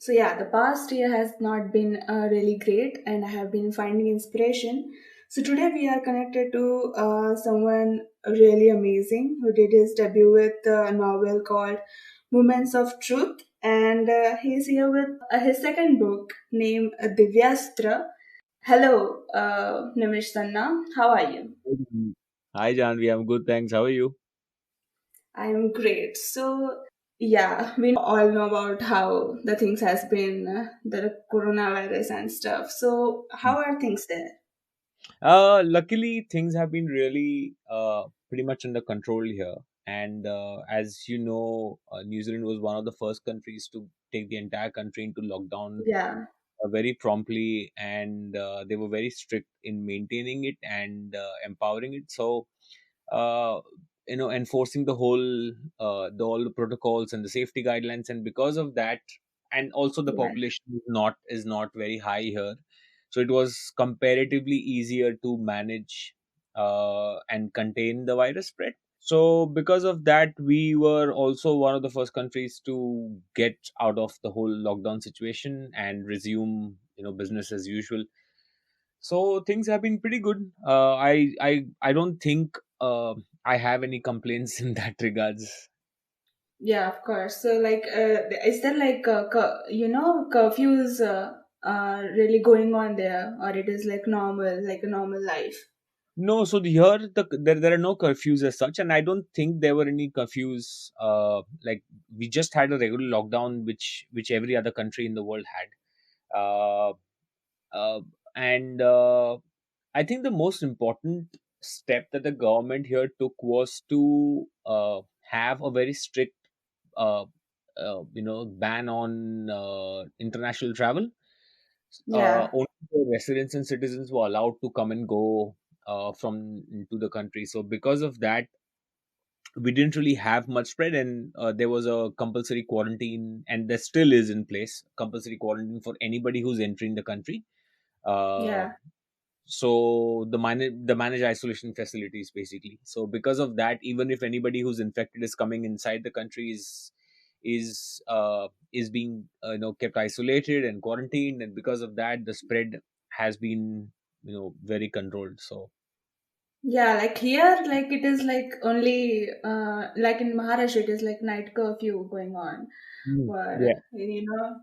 So yeah, the past year has not been really great, and I have been finding inspiration. So today we are connected to someone really amazing who did his debut with a novel called Moments of Truth, and he's here with his second book named Divyastra. Hello, Nimish Tanna. How are you? Mhm. Hi, Janhvi. I'm good, thanks. How are you? I am great. So yeah, we all know about how the things has been the coronavirus and stuff. So how are things there? Luckily, things have been really pretty much under control here. And as you know, New Zealand was one of the first countries to take the entire country into lockdown Yeah, very promptly, and they were very strict in maintaining it and empowering it. So, uh, enforcing the all the protocols and the safety guidelines, and because of that, and also the yeah, population is not very high here, so it was comparatively easier to manage and contain the virus spread. So because of that, we were also one of the first countries to get out of the whole lockdown situation and resume, business as usual. So things have been pretty good. I don't think I have any complaints in that regards. yeah. Of course. So like, is there like curfews really going on there, or it is like normal, like a normal life? No, so there are no curfews as such, and I don't think there were any curfews. Like we just had a regular lockdown, which every other country in the world had. Uh, uh, and I think the most important step that the government here took was to have a very strict, uh, ban on international travel. Yeah, Only the residents and citizens were allowed to come and go from into the country. So because of that, we didn't really have much spread, and there was a compulsory quarantine, and there still is in place compulsory quarantine for anybody who's entering the country. Uh, yeah. so the managed isolation facilities basically. So because of that, even if anybody who's infected is coming inside the country is being kept isolated and quarantined, and because of that the spread has been very controlled. So Yeah, like here, like it is like only like in Maharashtra, it is like night curfew going on. For yeah.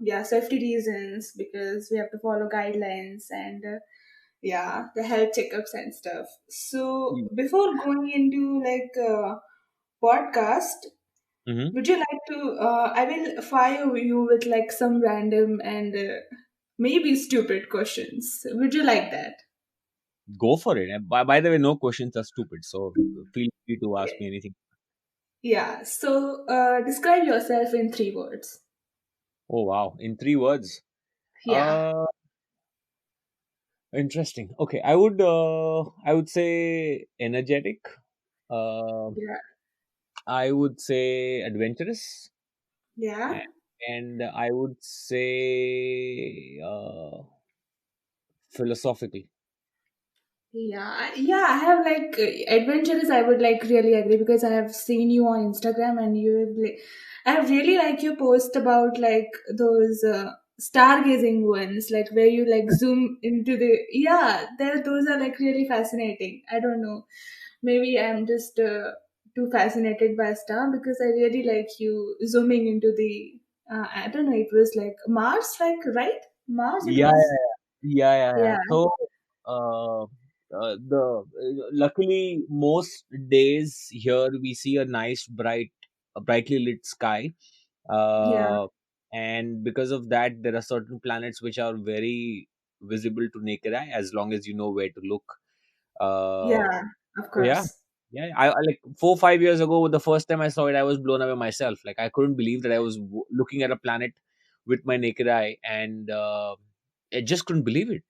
yeah, safety reasons because we have to follow guidelines and yeah, the health checkups and stuff. So before going into like podcast, Mm-hmm. would you like to? I will fire you with like some random and maybe stupid questions. Would you like that? Go for it. And by the way, no questions are stupid, so feel free to ask me Okay. anything. Yeah. So describe yourself in 3 words. Oh wow, in 3 words. Yeah. Interesting. Okay, I would say energetic. Uh, Yeah. I would say adventurous, Yeah. a- and I would say philosophical. Yeah, I have like adventures. I would like really agree because I have seen you on Instagram and you have like, I really like your post about like those stargazing ones, like where you like zoom into the yeah. There, those are like really fascinating. I don't know, maybe I'm just too fascinated by star because I really like you zooming into the. I don't know. It was like Mars, like right? Mars. It Yeah, was. yeah, yeah, yeah. Yeah. So, uh, the luckily most days here we see a nice brightly lit sky, Yeah. uh, and because of that, there are certain planets which are very visible to naked eye as long as you know where to look. Uh, Yeah, of yeah, course. yeah. I like 4 5 years ago, the first time I saw it, I was blown away myself. Like I couldn't believe that I was looking at a planet with my naked eye, and I just couldn't believe it.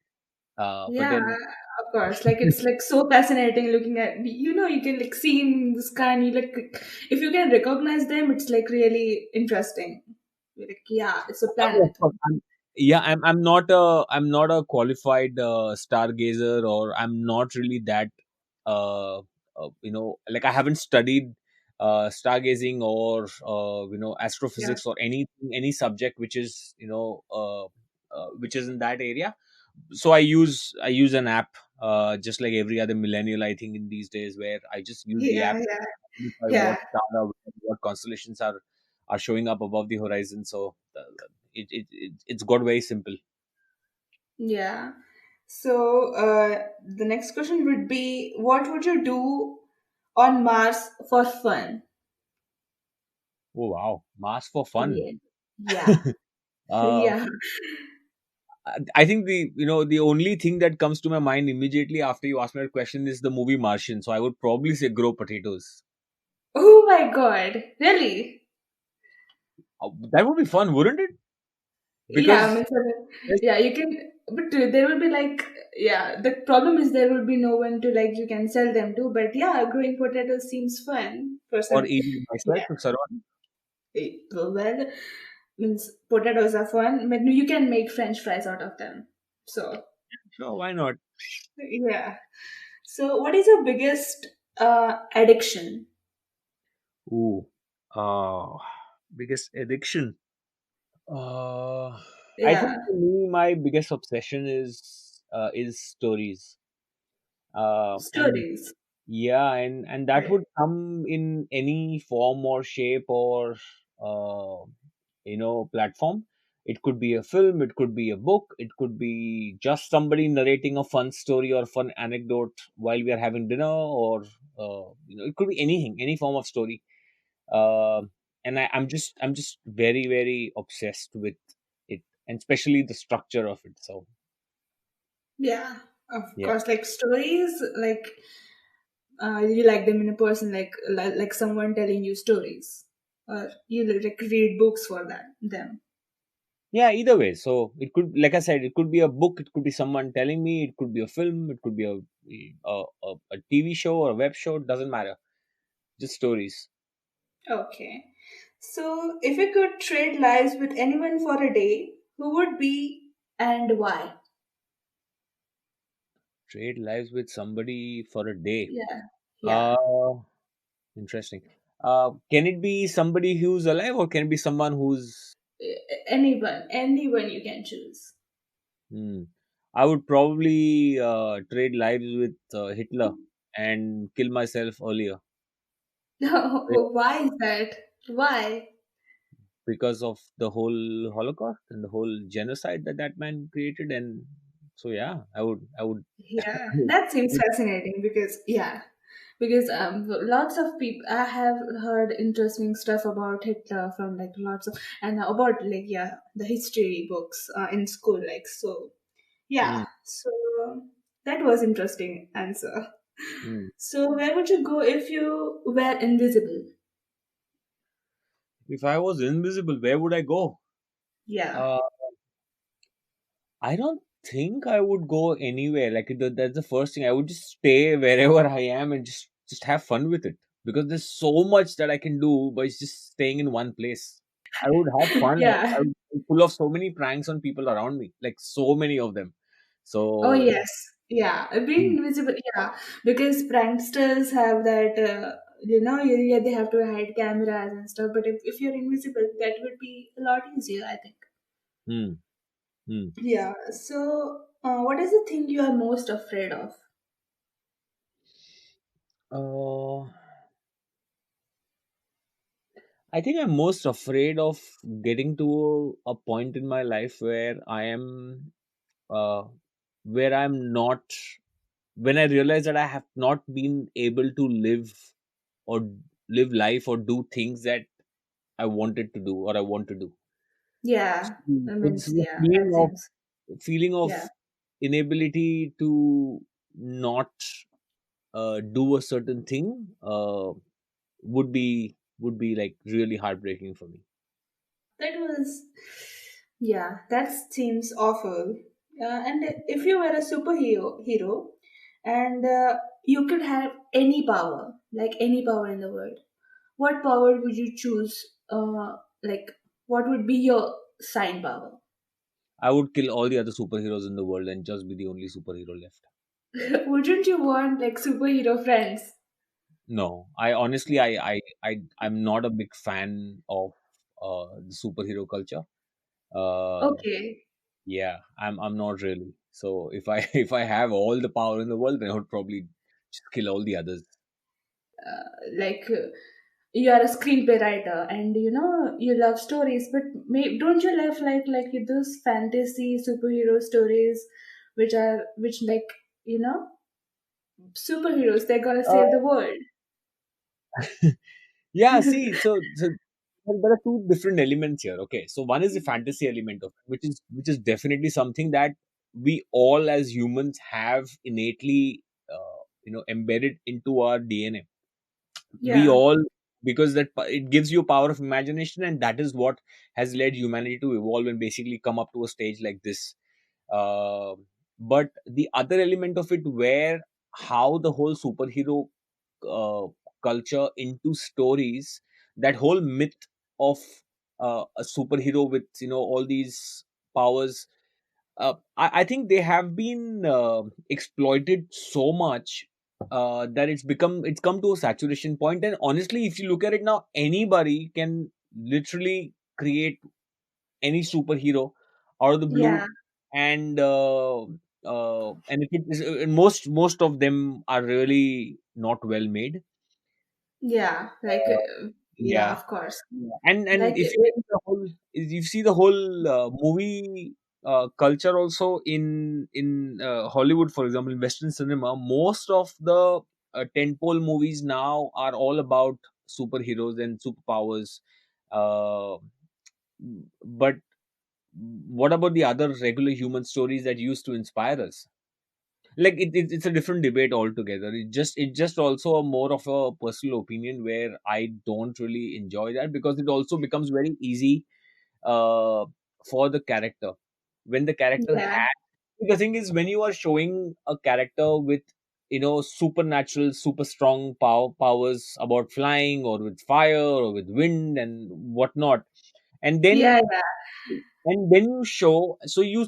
But Yeah, then, of course. Like it's like so fascinating looking at you can like see in the sky and you like if you can recognize them, it's like really interesting. You're like, yeah, it's a of planet. course, yeah, I'm not a qualified stargazer, or I'm not really that. Like I haven't studied stargazing or Yeah. astrophysics or any subject which is which is in that area. So I use an app, just like every other millennial, I think, in these days, where I just use the Yeah, app yeah, to identify yeah, what constellations are showing up above the horizon. So it's got very simple. yeah. So the next question would be, what would you do on Mars for fun? Oh wow, Mars for fun. Yeah, yeah, uh, yeah. I think the only thing that comes to my mind immediately after you ask me that question is the movie Martian. So I would probably say grow potatoes. Oh my God, really? That would be fun, wouldn't it? Yeah, I Because mean, yeah, you can, but there will be like, yeah, the problem is there will be no one to like you can sell them to. But yeah, growing potatoes seems fun for or some. eating Yeah, myself to surround. well, means potatoes are fun, but you can make French fries out of them. So Sure, why not? yeah. So what is your biggest addiction? Ooh, uh, biggest addiction. Uh, I think Yeah, for me, my biggest obsession is stories. And stories. yeah, and that Okay. would come in any form or shape or platform. It could be a film, it could be a book, it could be just somebody narrating a fun story or fun anecdote while we are having dinner, or it could be anything, any form of story. uh, and I'm just very very obsessed with it, and especially the structure of it. So Yeah, of yeah, course. Like stories, like you like them in a person, like someone telling you stories, or you like read books for that them. yeah, either way. So it could, like I said, it could be a book, it could be someone telling me, it could be a film, it could be a TV show or a web show. It doesn't matter, just stories. Okay. So if you could trade lives with anyone for a day, who would be and why? Trade lives with somebody for a day. Yeah, yeah. uh Interesting. Can it be somebody who's alive, or can it be someone who's Anyone you can choose. hmm. I would probably trade lives with Hitler and kill myself earlier Why is that? Why? because of the whole Holocaust and the whole genocide that man created. And so yeah, I would Yeah, that seems fascinating because yeah, because lots of people I have heard interesting stuff about Hitler from like lots of and about like yeah the history books in school like so yeah Hmm, so that was interesting answer. hmm. So where would you go if you were invisible? If I was invisible, where would I go? Yeah, uh, I don't think I would go anywhere. Like that's the first thing. I would just stay wherever I am and just have fun with it, because there's so much that I can do by just staying in one place. I would have fun. yeah. I would pull off so many pranks on people around me, like so many of them. Oh So yes, yeah. hmm, Being invisible, yeah, because pranksters have that. Yeah, they have to hide cameras and stuff. But if you're invisible, that would be a lot easier, I think. hmm, hmm. Yeah. So, what is the thing you are most afraid of? Uh, I think I'm most afraid of getting to a point in my life uh, where I'm not, when I realize that I have not been able to or live life or do things that I wanted to do or I want to do. Yeah, So that it's means the yeah, that seems feeling of yeah. inability to not do a certain thing would be like really heartbreaking for me. That was yeah. That seems awful. And if you were a hero, and you could have any power, like any power in the world, what power would you choose? Like, what would be your sign power? I would kill all the other superheroes in the world and just be the only superhero left. Wouldn't you want like superhero friends? No, I honestly, I'm not a big fan of the superhero culture. Uh, Okay. yeah, I'm not really. So if I if I have all the power in the world, then I would probably just kill all the others. Like you are a screenplay writer and you know you love stories, but don't you love like those fantasy superhero stories which like you know superheroes they're gonna Uh, save the world. yeah, see, so there are two different elements here. Okay, so one is the fantasy element of it, which is definitely something that we all as humans have innately, embedded into our DNA. We Yeah, all, because it gives you power of imagination, and that is what has led humanity to evolve and basically come up to a stage like this. uh, but the other element of it, where how the whole superhero uh, culture into stories, that whole myth of a superhero with all these powers, I think they have been exploited so much that it's come to a saturation point. And honestly, if you look at it now, anybody can literally create any superhero out of the blue. yeah, And if it is, most of them are really not well made. yeah, like uh, yeah, yeah. of course. Yeah. And Like if you see the whole movie culture also in Hollywood, for example, in Western cinema, most of the tentpole movies now are all about superheroes and superpowers. Uh, but what about the other regular human stories that used to inspire us? Like it's a different debate altogether. It just also a more of a personal opinion, where I don't really enjoy that, because it also becomes very easy uh, for the character. When the character yeah, has, the thing is, when you are showing a character with supernatural, super strong powers about flying, or with fire, or with wind and whatnot, and then yeah, you show, so you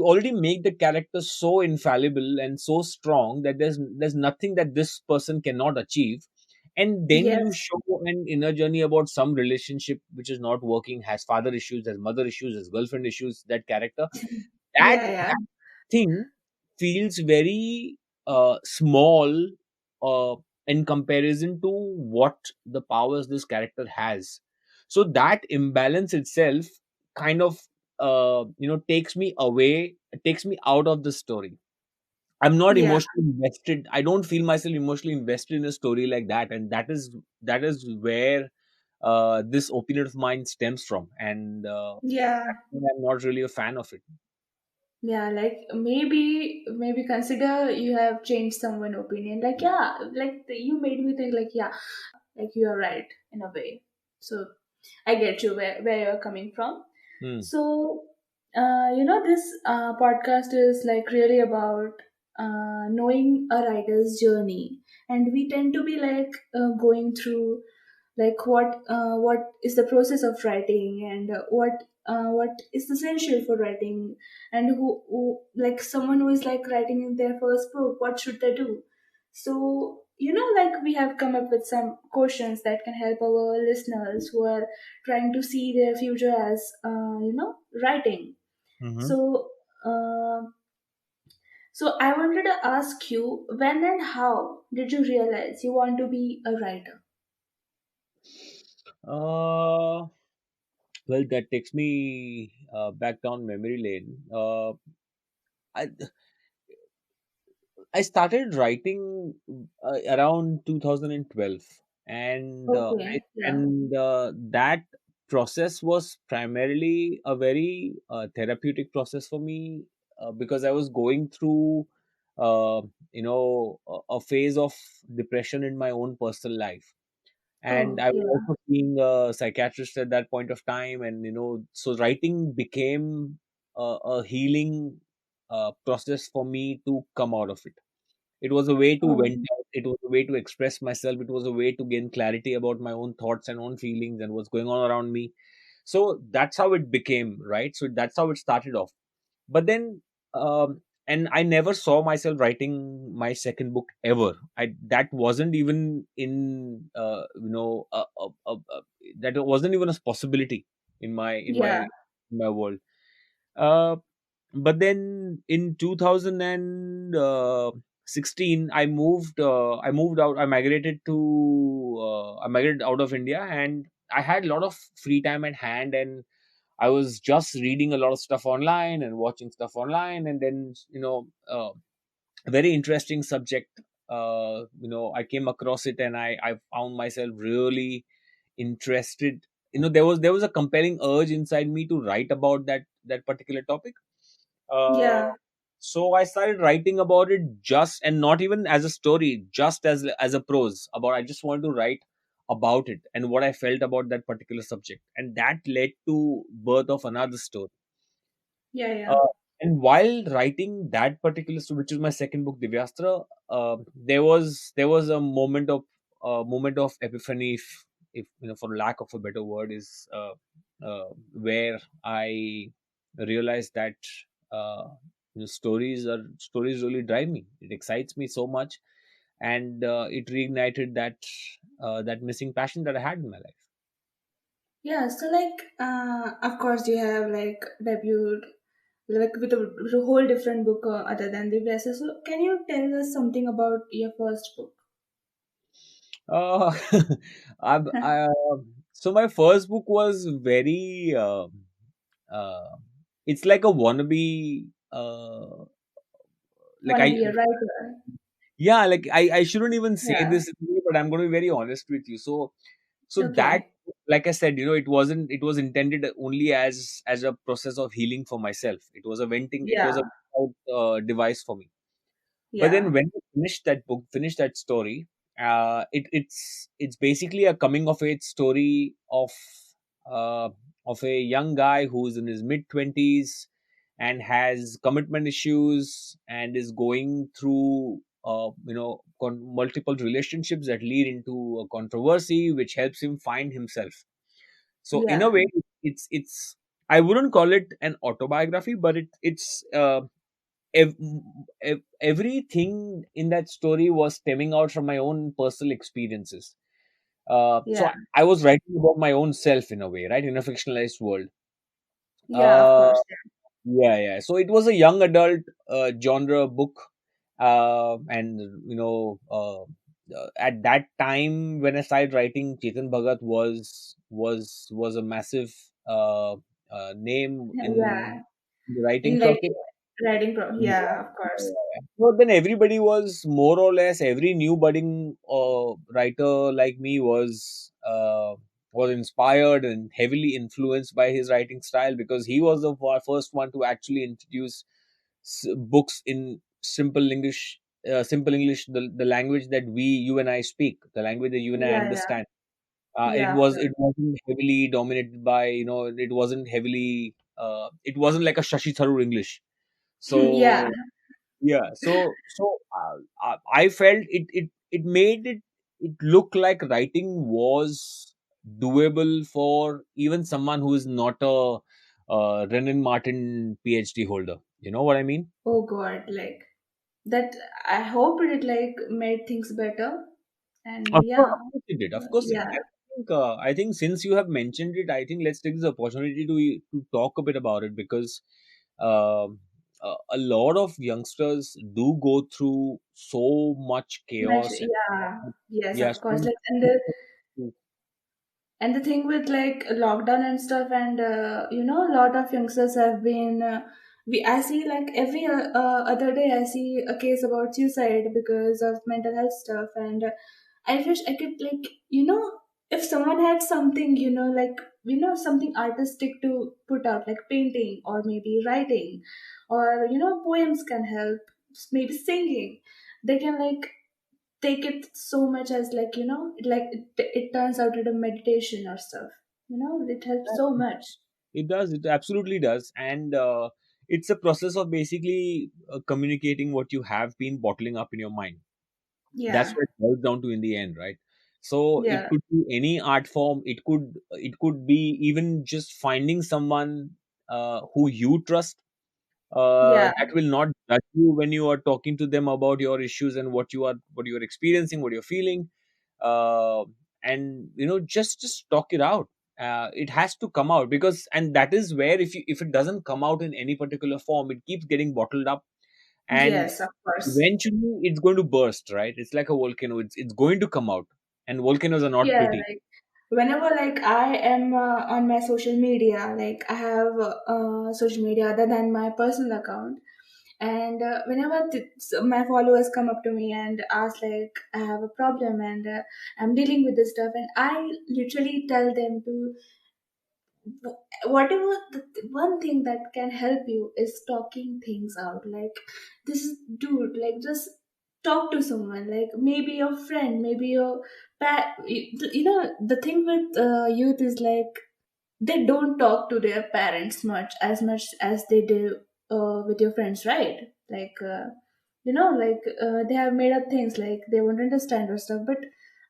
already make the character so infallible and so strong that there's nothing that this person cannot achieve. And then yeah, you yes, show an inner journey about some relationship which is not working, has father issues, has mother issues, has girlfriend issues, that character, that yeah, yeah, thing feels very small uh, in comparison to what the powers this character has. So that imbalance itself kind of takes me away, takes me out of the story. I'm not yeah, emotionally invested. I don't feel myself emotionally invested in a story like that, and that is where this opinion of mine stems from. And yeah. I'm not really a fan of it. Yeah, like maybe consider you have changed someone opinion. Like yeah, like you made me think like yeah, like you are right in a way. So I get you where you're coming from. Hmm. So this podcast is like really about knowing a writer's journey, and we tend to be like going through like what is the process of writing and what is essential for writing and who like someone who is like writing in their first book what should they do. So like we have come up with some questions that can help our listeners who are trying to see their future as writing. Mm-hmm. So uh, I wanted to ask you, when and how did you realize you want to be a writer? Uh, well, that takes me back down memory lane. I I started writing around 2012, and Okay, yeah. that process was primarily a very therapeutic process for me, because I was going through uh, a phase of depression in my own personal life, and Oh, I was yeah. also seeing a psychiatrist at that point of time. And so writing became a healing process for me to come out of it. It was a way to vent Oh, out. It was a way to express myself. It was a way to gain clarity about my own thoughts and own feelings and what's going on around me. So that's how it became, right? So that's how it started off. But then and I never saw myself writing my second book ever. I That wasn't even in that wasn't even a possibility in Yeah. my world. Uh, but then in 2016, I moved out. I migrated out of India, and I had a lot of free time at hand, and I was just reading a lot of stuff online and watching stuff online, and then a very interesting subject. I came across it, and I found myself really interested. There was a compelling urge inside me to write about that particular topic. uh, Yeah. so I started writing about it, just and not even as a story, just as a prose about. I just wanted to write about it and what I felt about that particular subject, and that led to birth of another story. Yeah. Yeah. uh, and while writing that particular story, which is my second book, Divyastra, there was a moment of epiphany, if for lack of a better word, is where I realized that uh, stories really drive me. It excites me so much, and it reignited that missing passion that I had in my life. Yeah, so like, of course, you have like debuted like with a whole different book other than the Divyastra. So, can you tell us something about your first book? Uh, so my first book was very uh, it's like a wannabe, like Wanna I be a writer? yeah, like I shouldn't even say Yeah. this, but I'm going to be very honest with you. So that, Okay. like I said, it was intended only as a process of healing for myself. It was Yeah. a device for me. But then Yeah. when I finished that story, it's basically a coming of age story uh, of a young guy who's in his mid 20s and has commitment issues and is going through multiple relationships that lead into a controversy, which helps him find himself. So in a Yeah. way, it's I wouldn't call it an autobiography, but everything in that story was stemming out from my own personal experiences. So Yeah. I was writing about my own self in a way, right, in a fictionalized world. Yeah. Of Uh, course. yeah, yeah. So it was a young adult genre book, and at that time when I started writing, Chetan Bhagat was a massive name Yeah. in Yeah. the writing In like circuit. yeah. Of course. Well, then everybody was more or less, every new budding writer like me was inspired and heavily influenced by his writing style, because he was the first one to actually introduce books in simple English, the language that you and I speak, the language that you and I Yeah. Yeah. understand. Yeah. Of It course. wasn't heavily dominated by, it wasn't like a Shashi Tharoor English. Yeah. So yeah, I felt it made it look like writing was doable for even someone who is not a Renan Martin PhD holder. You know what I mean? Oh God. Like that. I hope it like made things better. And yeah. Of course it did. Of course it did. Yeah. I think since you have mentioned it, I think let's take this opportunity to talk a bit about it, because um a lot of youngsters do go through so much Much, chaos. yeah, yes, Yeah, of so course. Like, much. and the thing with like lockdown and stuff, and a lot of youngsters have been. I see like every other day I see a case about suicide because of mental health stuff, and I wish I could like if someone had something like something artistic to put out, like painting or maybe writing, or poems can help, maybe singing. They can like take it so much as like it turns out into meditation or stuff. It helps so much. It does. It absolutely does. And it's a process of basically communicating what you have been bottling up in your mind. That's Yeah. what it boils down to in the end, right? So it Yeah. could be any art form. It could be even just finding someone who you trust, Yeah. that will not judge you when you are talking to them about your issues and what you are experiencing, what you're feeling. uh, and just talk it out. It has to come out, because and that is where, if it doesn't come out in any particular form, it keeps getting bottled up, and Yes, of course. eventually it's going to burst, right? It's like a volcano. It's going to come out, and volcanoes are not Yeah, pretty. like whenever like I am on my social media, like I have social media other than my personal account, and whenever my followers come up to me and ask like I have a problem and I'm dealing with this stuff, and I literally tell them to whatever one thing that can help you is talking things out. Like this is dude, like just talk to someone, like maybe your friend, maybe your the thing with youth is like they don't talk to their parents much as they do with your friends, right? Like like they have made up things like they won't understand or stuff, but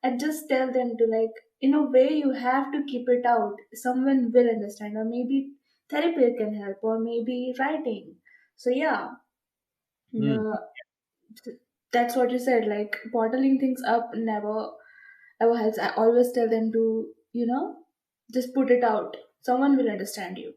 I just tell them to like in a way you have to keep it out, someone will understand, or maybe therapy can help, or maybe writing. So yeah, Hmm. uh, that's what you said, like bottling things up never ever helps. I always tell them to just put it out, someone will understand you.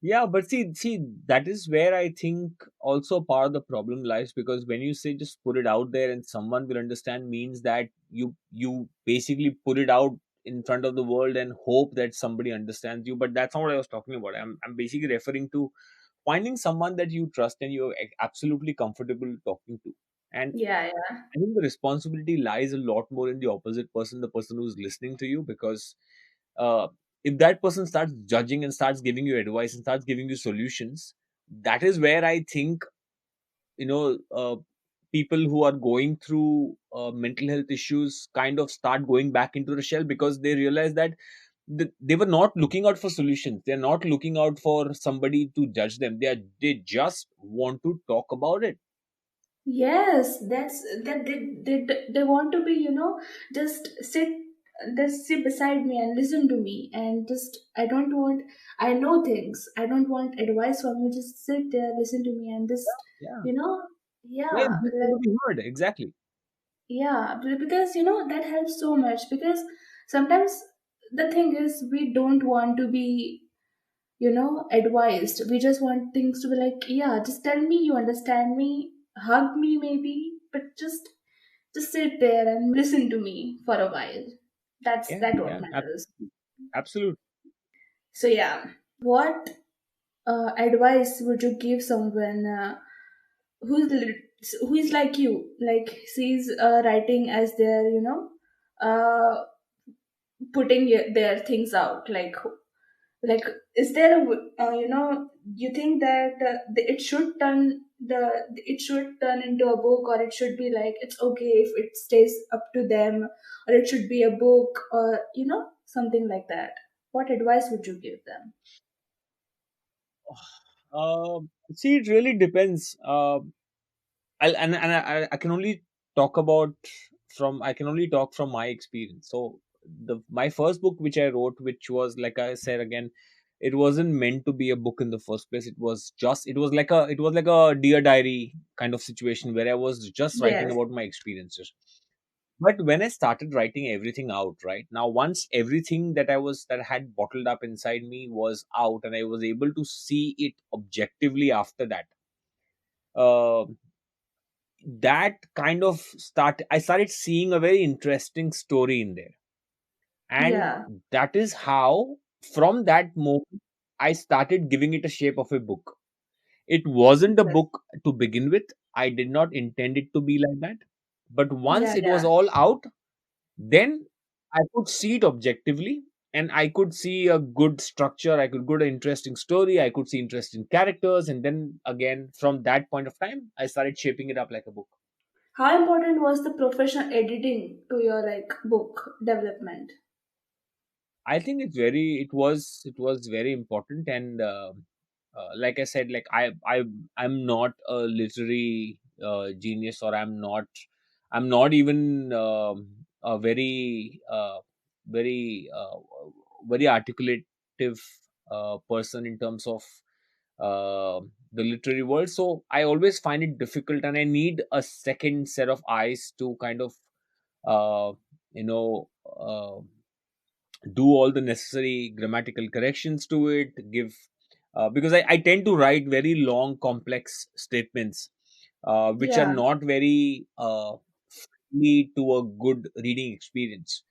Yeah, but see, that is where I think also part of the problem lies, because when you say just put it out there and someone will understand, means that you basically put it out in front of the world and hope that somebody understands you. But that's not what I was talking about. I'm basically referring to finding someone that you trust and you're absolutely comfortable talking to. And Yeah, yeah. I think the responsibility lies a lot more in the opposite person, the person who's listening to you, because uh, if that person starts judging and starts giving you advice and starts giving you solutions, that is where I think, you know, uh, people who are going through mental health issues kind of start going back into the shell, because they realize that they were not looking out for solutions. They're not looking out for somebody to judge them. They just want to talk about it. Yes, that's that they want to be, just sit beside me and listen to me, and just I don't want, I know things, I don't want advice from you, just sit there, listen to me, and just Yeah, you know yeah, yeah, just want like to be heard. Exactly. yeah, because that helps so much, because sometimes the thing is we don't want to be advised. We just want things to be like, yeah, just tell me you understand me, hug me maybe, but just sit there and listen to me for a while. Yeah, That what yeah, matters. absolutely. So yeah, what advice would you give someone who's who is like you, like sees writing as their uh putting their things out, like is there a you think that it should turn into a book, or it should be like it's okay if it stays up to them, or it should be a book, or something like that? What advice would you give them? See, it really depends. I can only talk about I can only talk from my experience. So the my first book which I wrote, which was, like I said again, it wasn't meant to be a book in the first place. It was like a dear diary kind of situation where I was just writing Yes. about my experiences. But when I started writing everything out, right now, once everything that I had bottled up inside me was out, and I was able to see it objectively after that, uh, that kind of I started seeing a very interesting story in there. And Yeah. that is how, from that moment, I started giving it a shape of a book. It wasn't a Yes. book to begin with. I did not intend it to be like that. But once Yeah, it was yeah. all out, then I could see it objectively, and I could see a good structure. I could get an interesting story. I could see interesting characters. And then again, from that point of time, I started shaping it up like a book. How important was the professional editing to your like book development? I think it was very important. And like I said, like I'm not a literary genius, or I'm not even a very very articulative person in terms of uh, the literary world. So I always find it difficult, and I need a second set of eyes to kind of uh, you know do all the necessary grammatical corrections to it, give because I tend to write very long complex statements which are Yeah. not very friendly to a good reading experience.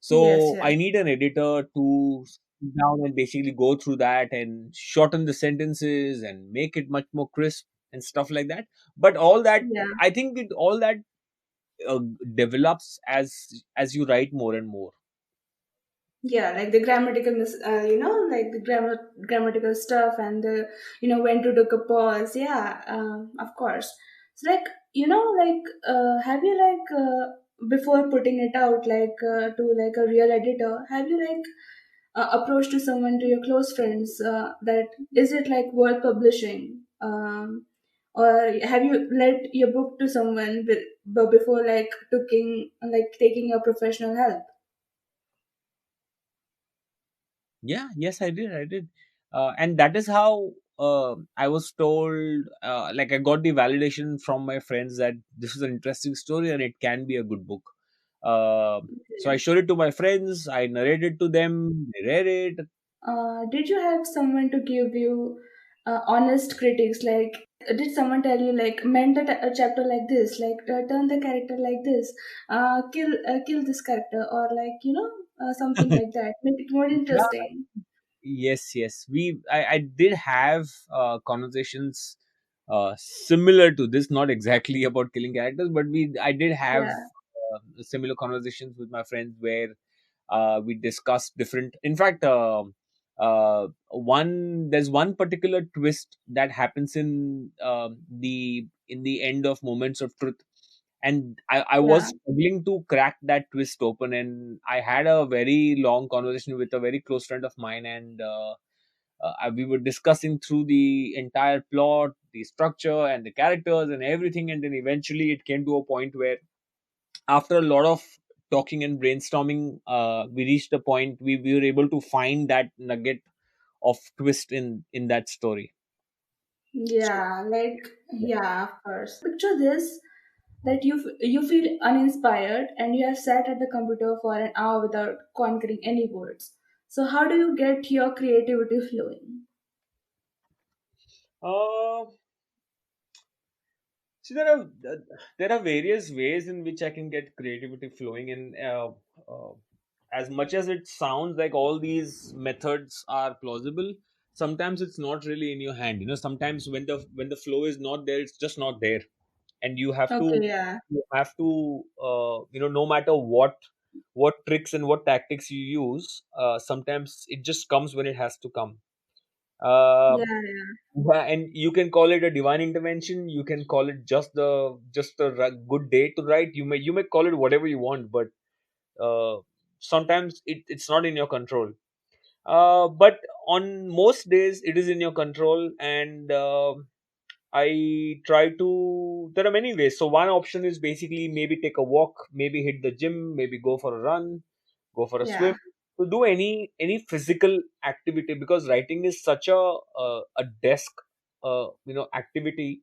Yes, So yes. I need an editor to sit down and basically go through that and shorten the sentences and make it much more crisp and stuff like that. But all that, Yeah. I think it all that uh, develops as you write more and more. Yeah, like the grammatical like the grammatical stuff, and the when to take a pause. Yeah, of course. So like have you before putting it out to like a real editor, have you approached to someone, to your close friends, that is it like worth publishing, or have you let your book to someone before taking a professional help? Yeah, yes, I did, and that is how I was told. Like I got the validation from my friends that this is an interesting story and it can be a good book. Uh, so I showed it to my friends. I narrated to them. They read it. Did you have someone to give you honest critics? Like, did someone tell you like mend a chapter like this, like turn the character like this, kill this character, or something like that, make it more Yeah, interesting? yes, yes. I did have conversations similar to this, not exactly about killing characters, but I did have Yeah, similar conversations with my friends where we discussed different. In fact, one there's one particular twist that happens in the end of Moments of Truth, and I was yeah, struggling to crack that twist open, and I had a very long conversation with a very close friend of mine, and we were discussing through the entire plot, the structure, and the characters, and everything, and then eventually it came to a point where, after a lot of talking and brainstorming, we reached a point we were able to find that nugget of twist in that story. So, yeah. Yeah, of course. Picture this: that you feel uninspired and you have sat at the computer for an hour without conquering any words. So how do you get your creativity flowing? uh, see, there are various ways in which I can get creativity flowing, and as much as it sounds like all these methods are plausible, sometimes it's not really in your hand. Sometimes when the flow is not there, it's just not there, and you have to Okay, yeah. no matter what tricks and what tactics you use, sometimes it just comes when it has to come. uh, Yeah, yeah. yeah, and you can call it a divine intervention, you can call it just a good day to write, you may call it whatever you want, but uh, sometimes it's not in your control. But on most days it is in your control, and I try to. There are many ways. So one option is basically maybe take a walk, maybe hit the gym, maybe go for a run, go for a swim. Yeah, To do any physical activity, because writing is such a desk activity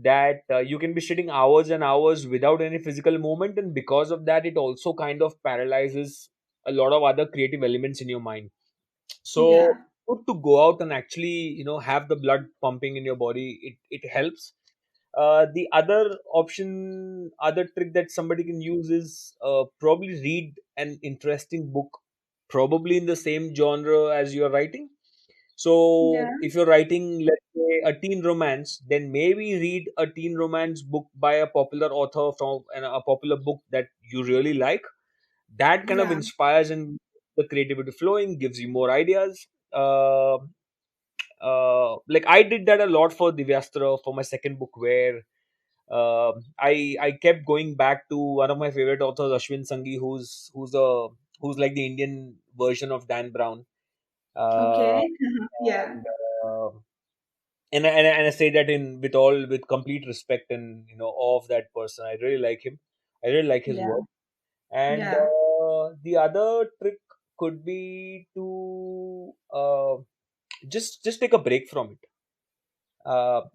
that you can be sitting hours and hours without any physical movement, and because of that it also kind of paralyzes a lot of other creative elements in your mind. So yeah, good to go out and actually have the blood pumping in your body. It helps. The other trick that somebody can use is probably read an interesting book, probably in the same genre as you're writing. yeah, So if you're writing, let's say, a teen romance, then maybe read a teen romance book by a popular author from a popular book that you really like. That kind of yeah. inspires and the creativity flowing, gives you more ideas. Uh, like I did that a lot for Divyastra for my second book, where I kept going back to one of my favorite authors, Ashwin Sanghi, who's like the Indian version of Dan Brown. Uh, Okay. Yeah, and, uh, and I say that in with complete respect and awe of that person. I really like him. I really like his yeah, work. And yeah, the other trick could be to just take a break from it.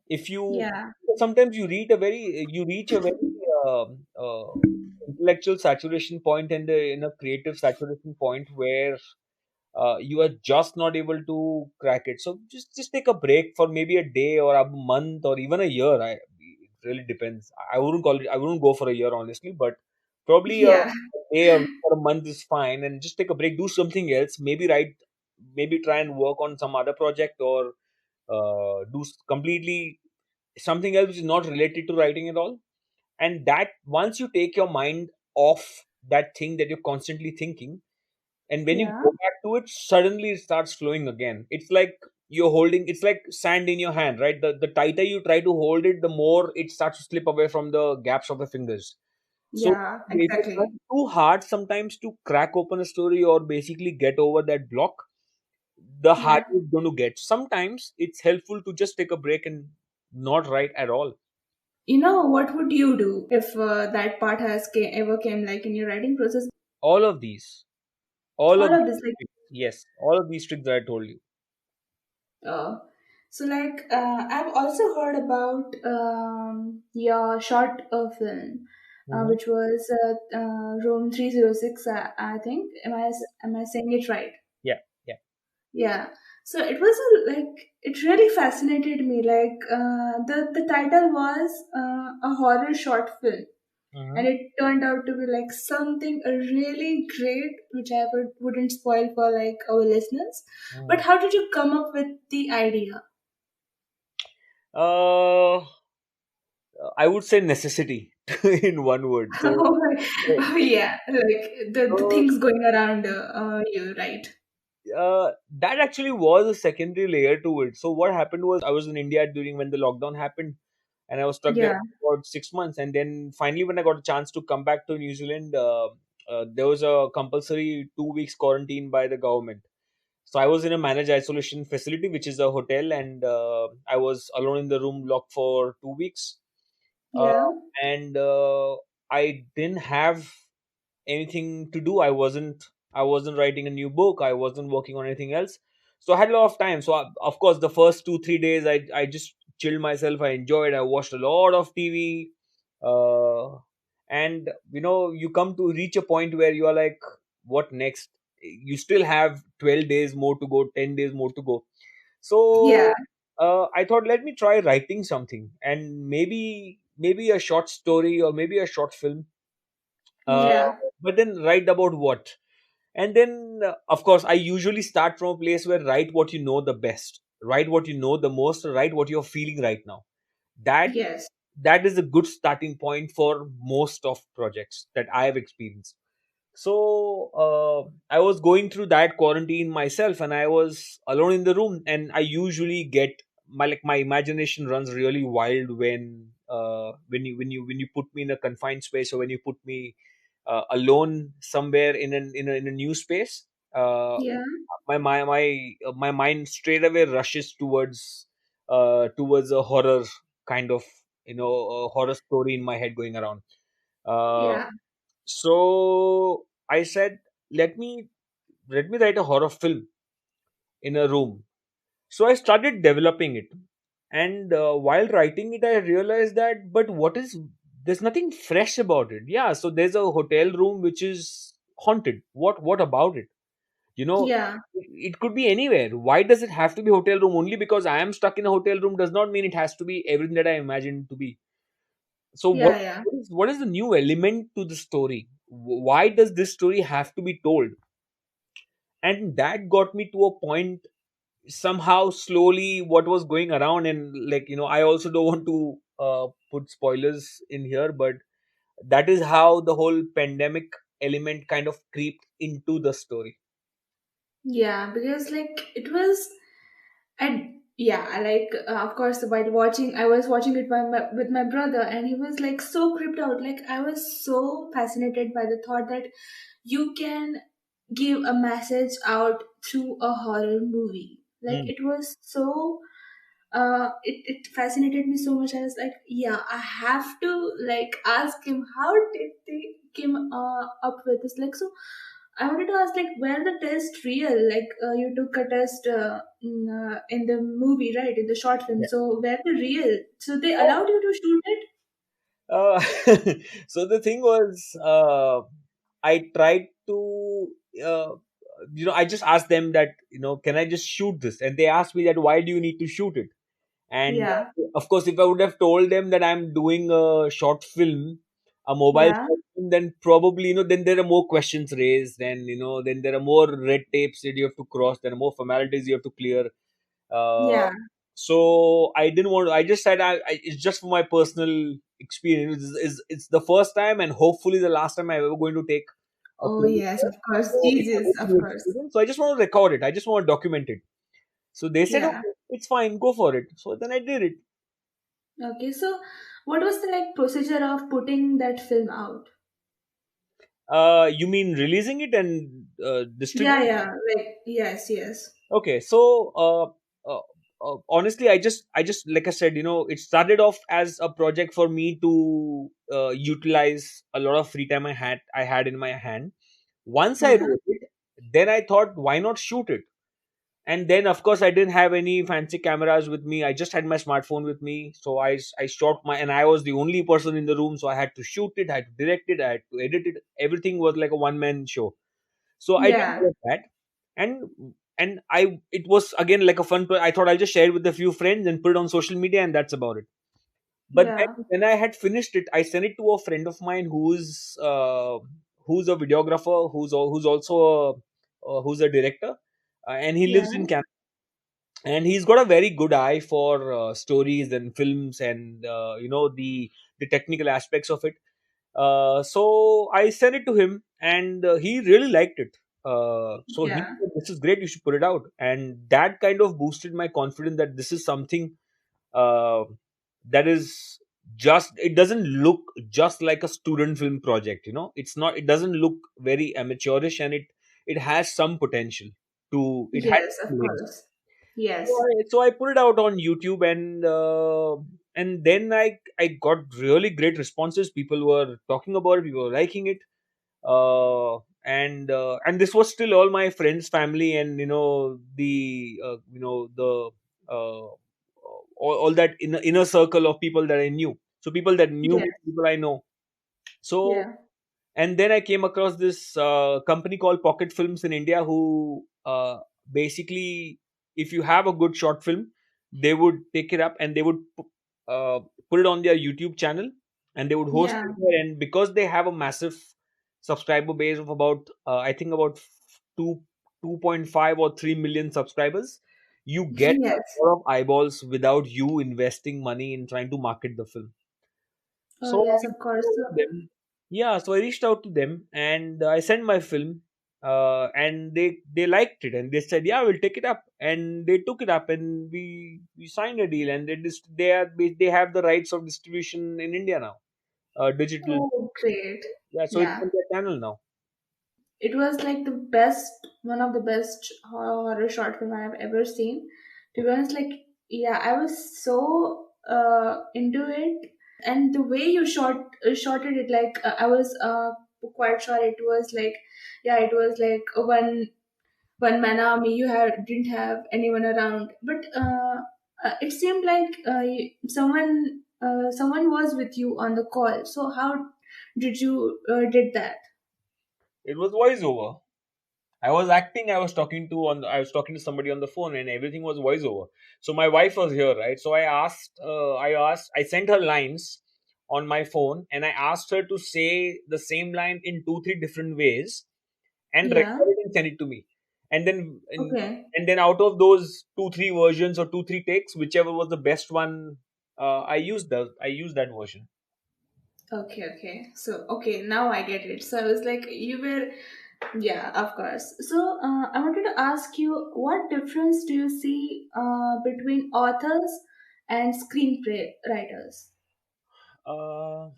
If you Yeah. sometimes you reach a very intellectual saturation point and in a creative saturation point where you are just not able to crack it. So just take a break for maybe a day or a month or even a year. It really depends. I wouldn't call it. I wouldn't go for a year honestly, but probably a Yeah. day or a month is fine. And just take a break, do something else. Maybe try and work on some other project or completely something else which is not related to writing at all. And that once you take your mind off that thing that you're constantly thinking, and when you Yeah. go back to it, suddenly it starts flowing again. It's like it's like sand in your hand, right? The tighter you try to hold it, the more it starts to slip away from the gaps of the fingers. So Yeah. if you try Exactly. too hard sometimes to crack open a story or basically get over that block, the harder Yeah. it's going to get. Sometimes it's helpful to just take a break and not write at all. What would you do if that part ever came like in your writing process? All of these, all of All of these this, like, tricks, yes, all of these tricks that I told you. uh, so like, I've also heard about your short film, Hmm. which was Rome 306. I think. Am I saying it right? Yeah, yeah. Yeah. So it was like it really fascinated me. Like the title was a horror short film, and Hmm. it turned out to be like something really great, which I wouldn't spoil for like our listeners. But Hmm. how did you come up with the idea? Uh, I would say necessity in one word. So, Oh yeah, like the so things going around you, right? that actually was a secondary layer to it. So what happened was I was in India during when the lockdown happened, and I was stuck there Yeah, for about 6 months. And then finally, when I got a chance to come back to New Zealand, there was a compulsory 2 weeks quarantine by the government. So I was in a managed isolation facility, which is a hotel, and I was alone in the room, locked for 2 weeks. Uh, yeah, and I didn't have anything to do. I wasn't writing a new book. I wasn't working on anything else. So I had a lot of time. So of course, the first 2 3 days, I just chilled myself. I enjoyed. I watched a lot of TV, uh, and you come to reach a point where you are like, what next? You still have 12 days more to go, 10 days more to go. yeah, So I thought, let me try writing something, and maybe a short story or maybe a short film. Uh, yeah, but then write about what? And then, of course, I usually start from a place where write what you know the best, write what you know the most, write what you're feeling right now. That yes, that is a good starting point for most of projects that I have experienced. So I was going through that quarantine myself, and I was alone in the room. And I usually get my imagination runs really wild when you put me in a confined space, or when you put me alone somewhere in a new space. Uh, yeah, my mind straight away rushes towards a horror kind of a horror story in my head going around. Uh, yeah, so I said, let me write a horror film in a room. So I started developing it, and while writing it, I realized that, but there's nothing fresh about it. Yeah, so there's a hotel room which is haunted. What about it? You know, yeah, it could be anywhere. Why does it have to be hotel room? Only because I am stuck in a hotel room does not mean it has to be everything that I imagined to be. So yeah, yeah, what is the new element to the story? Why does this story have to be told? And that got me to a point, somehow slowly, what was going around. And I also don't want to put spoilers in here, but that is how the whole pandemic element kind of creeped into the story. yeah. Because like it was. And yeah, like of course, while watching, I was watching it with my brother, and he was like so creeped out. Like I was so fascinated by the thought that you can give a message out through a horror movie. Like Hmm. it was so. It fascinated me so much. I was like, yeah, I have to like ask him how did they came up with this. Like so, I wanted to ask, like, were the tests real? Like, you took a test in the movie, right? In the short film. Yeah. So, were they real? So, they allowed you to shoot it? Uh, so the thing was, I tried to, uh, I just asked them that, can I just shoot this? And they asked me that, why do you need to shoot it? And Yeah. of course, if I would have told them that I'm doing a short film, a mobile Yeah. short film, then probably, then there are more questions raised, and, then there are more red tapes that you have to cross, there are more formalities you have to clear. Uh, Yeah. so I didn't want to, I just said, it's just for my personal experience. It's the first time and hopefully the last time I'm ever going to take a Oh, film. yes, of course. So it's a Jesus, of new course. experience. So I just want to record it. I just want to document it. So they said, Yeah. okay, it's fine, go for it. So then I did it. Okay. So, what was the like procedure of putting that film out? You mean releasing it and Yeah, distributing? yeah. Like, yes, yes. Okay, so honestly, I just like I said, it started off as a project for me to utilize a lot of free time I had in my hand. Once I Yeah. wrote it, then I thought, why not shoot it? And then, of course, I didn't have any fancy cameras with me. I just had my smartphone with me, so I shot and I was the only person in the room, so I had to shoot it, I had to direct it, I had to edit it. Everything was like a one man show. So I did Yeah. all of that, and it was again like a I thought I'll just share it with a few friends and put it on social media, and that's about it. But then Yeah. when I had finished it, I sent it to a friend of mine who's a videographer, who's also who's a director, and he Yeah. lives in Canada, and he's got a very good eye for stories and films and the technical aspects of it. So I sent it to him, and he really liked it. So he Yeah. said, "This is great. You should put it out." And that kind of boosted my confidence that this is something uh, that is just. It doesn't look just like a student film project. It's not. It doesn't look very amateurish, and it has some potential to. It has Yes, of some legs. course. So Yes. I put it out on YouTube, and then I got really great responses. People were talking about it. People were liking it. And this was still all my friends, family, and the uh, all that inner circle of people that I knew. So people that knew Yes. me, people I know. So Yeah. and then I came across this company called Pocket Films in India, who basically, if you have a good short film, they would take it up and they would uh, put it on their YouTube channel, and they would host Yeah. it there. And because they have a massive subscriber base of about I think about 2.5 or 3 million subscribers, you get a Yes. lot of eyeballs without you investing money in trying to market the film. Oh, So I yes, of reached course. out So, to them. Yeah, so I reached out to them, and I sent my film, and they liked it, and they said, "Yeah, we'll take it up." And they took it up, and we signed a deal, and they have the rights of distribution in India now, digital. oh, great. Yeah, so it's Yeah. on their channel now. It was like the best, one of the best horror short film I have ever seen. To be honest, like, yeah, I was so into it, and the way you shorted it, like, I was quite sure it was like, yeah, it was like one man army. You had didn't have anyone around, but it seemed like someone was with you on the call. So how did you did that? It was voiceover. I was acting. I was talking to somebody on the phone, and everything was voiceover. So my wife was here, right? So I sent her lines on my phone, and I asked her to say the same line in two, three different ways, and Yeah. record it and send it to me. And then, Okay. and then out of those two, three versions or two, three takes, whichever was the best one, I used that version. Okay. Okay. So okay, now I get it. So I was like, you were, yeah, of course. So I wanted to ask you, what difference do you see between authors and screenplay writers? Uh,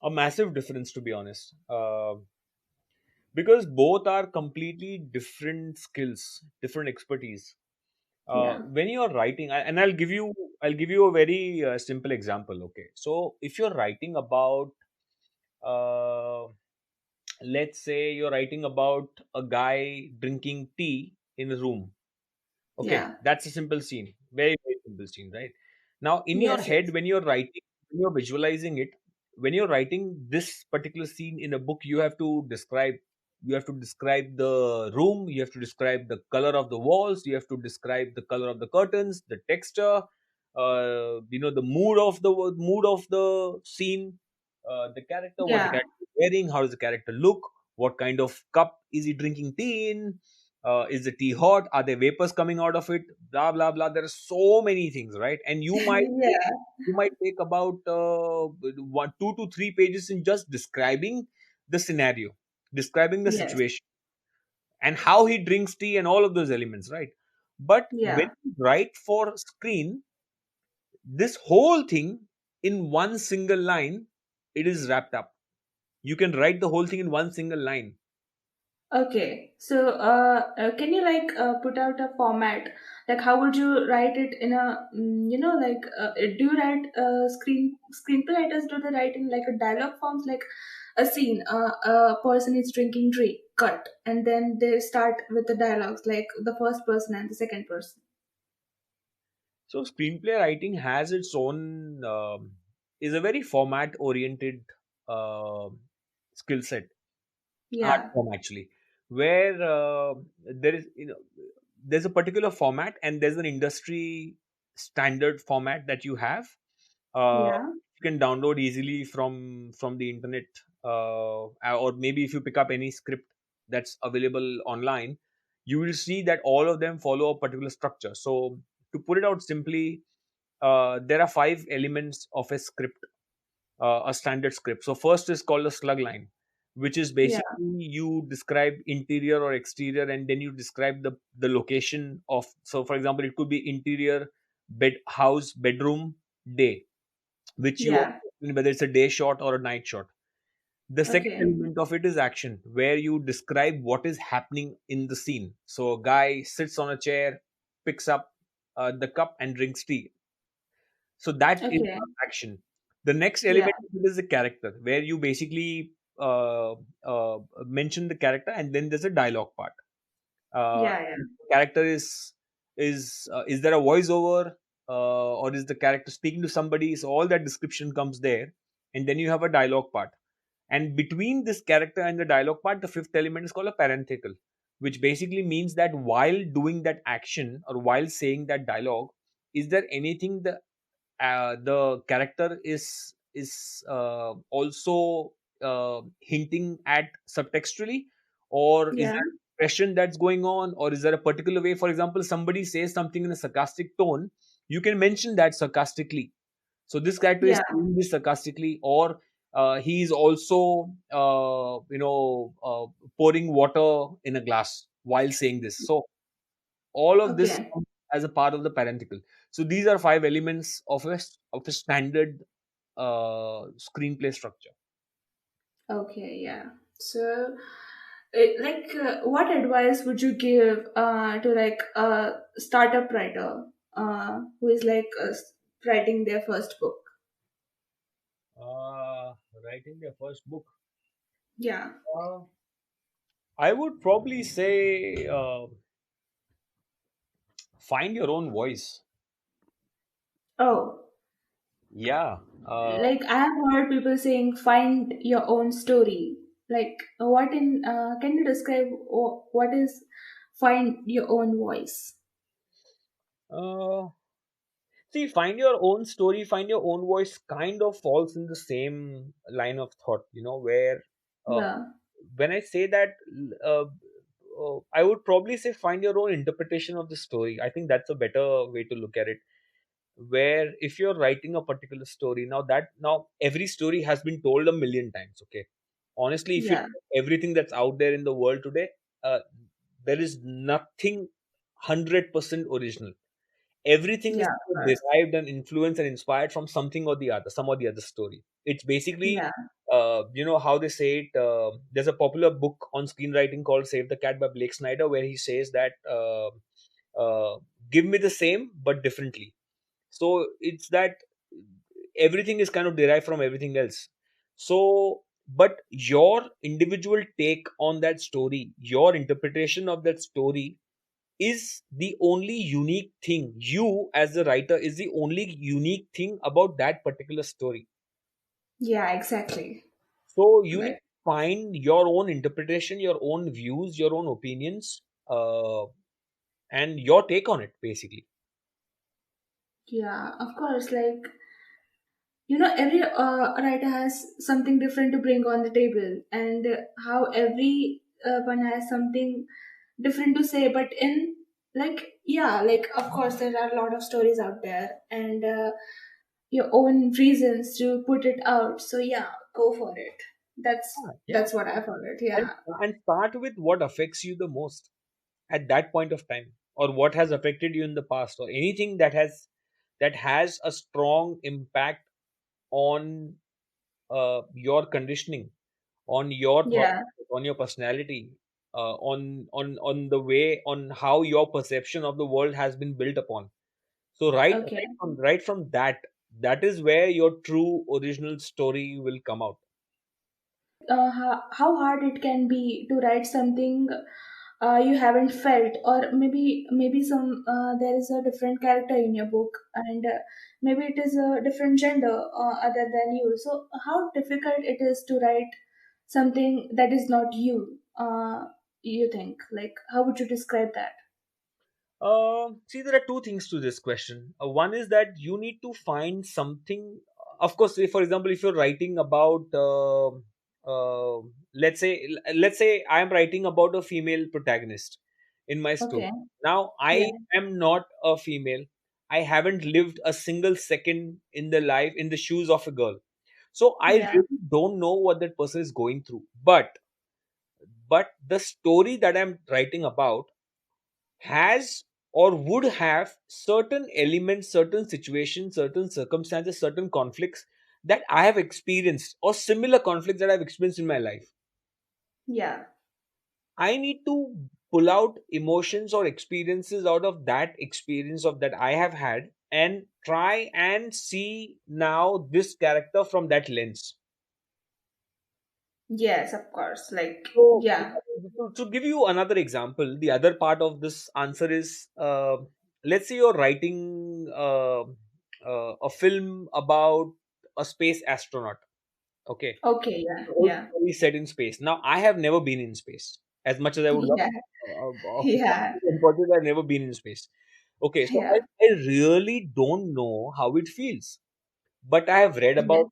a massive difference, to be honest. Because both are completely different skills, different expertise. Yeah. When you're writing, and I'll give you a very simple example. Okay, so if you're writing about uh, let's say you're writing about a guy drinking tea in a room. Okay, Yeah. that's a simple scene. Very, very simple scene, right? Now, in your Yes, head, yes. when you're writing, when you're visualizing it, when you're writing this particular scene in a book, you have to describe the room, you have to describe the color of the walls, you have to describe the color of the curtains, the texture, the mood of the scene, the character, what the Yeah. character is wearing, how does the character look, what kind of cup is he drinking tea in, is the tea hot? Are there vapors coming out of it? Blah blah blah. There are so many things, right? And Yeah. you might take about 2 to 3 pages in just describing the scenario, describing the Yes. situation, and how he drinks tea, and all of those elements, right? But when Yeah. you write for screen, this whole thing in one single line, it is wrapped up. You can write the whole thing in one single line. Okay. So, can you like put out a format? Like, how would you write it in a, like, do you write screenplay writers? Do they write in like a dialogue forms, like a scene? A person is drinking tea, cut, and then they start with the dialogues, like the first person and the second person. So screenplay writing has its own is a very format oriented skill set, art Yeah. form actually, where there is there's a particular format and there's an industry standard format that you have. Yeah. You can download easily from the internet, or maybe if you pick up any script that's available online, you will see that all of them follow a particular structure. So to put it out simply, there are 5 elements of a script, a standard script. So first is called a slug line, which is Yeah. basically you describe interior or exterior, and then you describe the location of. So for example, it could be interior, bedroom, day, which you Yeah. are, whether it's a day shot or a night shot. The second Okay. element of it is action, where you describe what is happening in the scene. So a guy sits on a chair, picks up the cup and drinks tea. So that is Okay. action. The next Yeah. element of it is the character, where you basically mention the character, and then there's a dialogue part. Uh, Yeah. Yeah. Character is there a voiceover, or is the character speaking to somebody? So all that description comes there, and then you have a dialogue part. And between this character and the dialogue part, the fifth element is called a parenthetical, which basically means that while doing that action or while saying that dialogue, is there anything the character is also hinting at subtextually, or is Yeah. there expression that's going on, or is there a particular way? For example, somebody says something in a sarcastic tone, you can mention that sarcastically. So this character is Yeah. saying this sarcastically, or he is also pouring water in a glass while saying this. So all of this Okay. comes as a part of the parenthetical. So these are 5 elements of a standard screenplay structure. Okay, yeah. So, what advice would you give to like a startup writer who is like writing their first book? Writing their first book. Yeah. Uh, I would probably say find your own voice. Oh, Yeah. like I have heard people saying, find your own story. Like, what in? Can you describe what is find your own voice? Uh, See, find your own story, find your own voice kind of falls in the same line of thought, where uh, Yeah. when I say that, uh, I would probably say find your own interpretation of the story. I think that's a better way to look at it. Where if you're writing a particular story, now every story has been told a million times. Okay, honestly, if you Yeah. everything that's out there in the world today, uh, there is nothing 100% original. Everything is Yeah. Of course. derived and influenced and inspired from something or the other, some or the other story. It's basically, Yeah. how they say it. There's a popular book on screenwriting called Save the Cat by Blake Snyder, where he says that uh, give me the same but differently. So it's that everything is kind of derived from everything else. So but your individual take on that story, your interpretation of that story, is the only unique thing. You as the writer is the only unique thing about that particular story. Yeah, exactly. So you need Like, to find your own interpretation, your own views, your own opinions, and your take on it, basically. yeah, of course. Like, every writer has something different to bring on the table, and how every one has something different to say. But in, like, yeah, like, of course, there are a lot of stories out there, and your own reasons to put it out. So yeah, go for it. That's Yeah, that's what I followed. and Yeah, and start with what affects you the most at that point of time, or what has affected you in the past, or anything that has a strong impact on your conditioning, on your thought, yeah, on your personality, on the way, on how your perception of the world has been built upon. So right okay. right from that, that is where your true original story will come out. How hard it can be to write something you haven't felt, or maybe some there is a different character in your book, and maybe it is a different gender other than you. So how difficult it is to write something that is not you, you think, like, how would you describe that? See, there are two things to this question. One is that you need to find something. Of course, say for example, if you're writing about, let's say I am writing about a female protagonist in my story. Okay. Now, Yeah. I am not a female. I haven't lived a single second in the life in the shoes of a girl, so I Yeah. really don't know what that person is going through. But the story that I'm writing about has or would have certain elements, certain situations, certain circumstances, certain conflicts that I have experienced, or similar conflicts that I've experienced in my life. Yeah. I need to pull out emotions or experiences out of that experience of that I have had, and try and see now this character from that lens. Yes, of course. Like, So, yeah. to give you another example, the other part of this answer is, let's say you're writing a film about a space astronaut. Okay, Okay. Yeah. the whole Yeah. story set in space. Now, I have never been in space, as much as I would love. Yeah. Yeah. Unfortunately, I've never been in space. Okay, so I, Yeah. I really don't know how it feels, but I have read Yeah. about,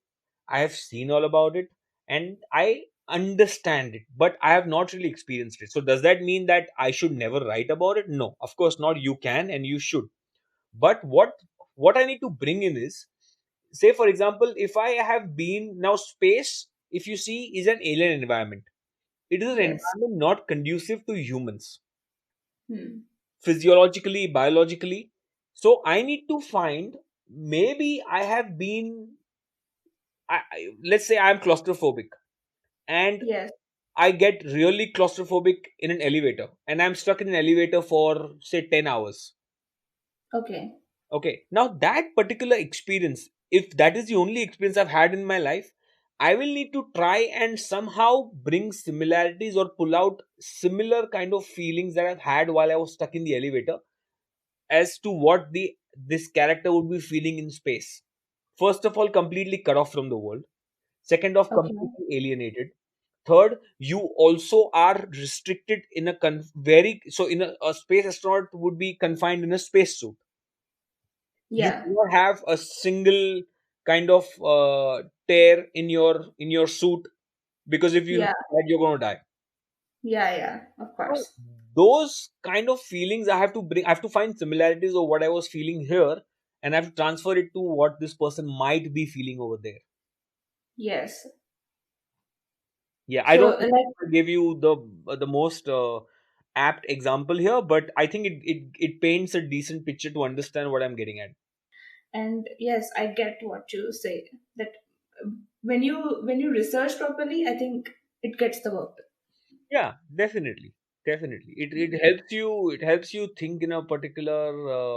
I have seen all about it, and I understand it, but I have not really experienced it. So does that mean that I should never write about it? No, of course not. You can and you should. But what I need to bring in is, say for example, if I have been now space, if you see, is an alien environment. It is an Yes. environment not conducive to humans, Hmm. physiologically, biologically. So I need to find, maybe I have been, let's say I'm claustrophobic, and Yes. I get really claustrophobic in an elevator, and I'm stuck in an elevator for say 10 hours. Okay. Okay, now that particular experience, if that is the only experience I've had in my life, I will need to try and somehow bring similarities or pull out similar kind of feelings that I've had while I was stuck in the elevator, as to what the this character would be feeling in space. First of all, completely cut off from the world. Second off, Okay. completely alienated. Third, you also are restricted in a very, so in a space astronaut would be confined in a space suit. You Yeah. do not have a single kind of tear in your suit, because if you Yeah. have that, you're going to die. Yeah. Yeah. Of So course. those kind of feelings I have to bring. I have to find similarities of what I was feeling here, and I have to transfer it to what this person might be feeling over there. Yes. Yeah, I So, don't think like, I gave you the most apt example here, but I think it paints a decent picture to understand what I'm getting at. and yes, I get what you say. That when you research properly, I think it gets the work. Yeah, definitely, definitely. It helps you think in a particular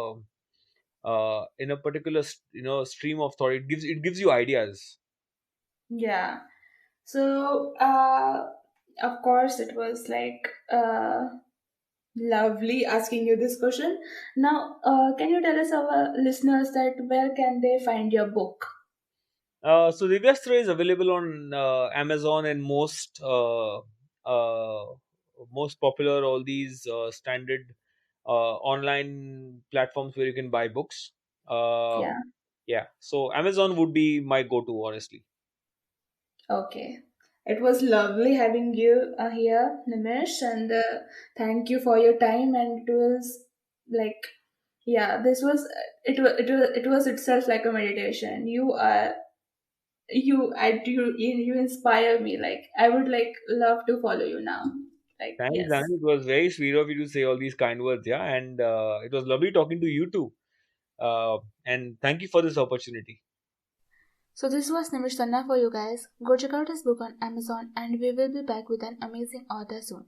stream of thought. It gives you ideas. Yeah. So, of course, it was like lovely asking you this question. Now, can you tell us, our listeners, that where can they find your book? So Divyastra is available on Amazon and most popular all these standard online platforms where you can buy books. Uh, Yeah. yeah, so Amazon would be my go-to, honestly. Okay. It was lovely having you here, Nimish, and thank you for your time. And it was like, yeah, this was it was itself like a meditation. You inspire me. Like I would like love to follow you now. Like Thanks, Dan. yes. It was very sweet of you to say all these kind words. Yeah, and it was lovely talking to you too. And thank you for this opportunity. So this was Nimish Tanna for you guys. Go check out his book on Amazon, and we will be back with an amazing author soon.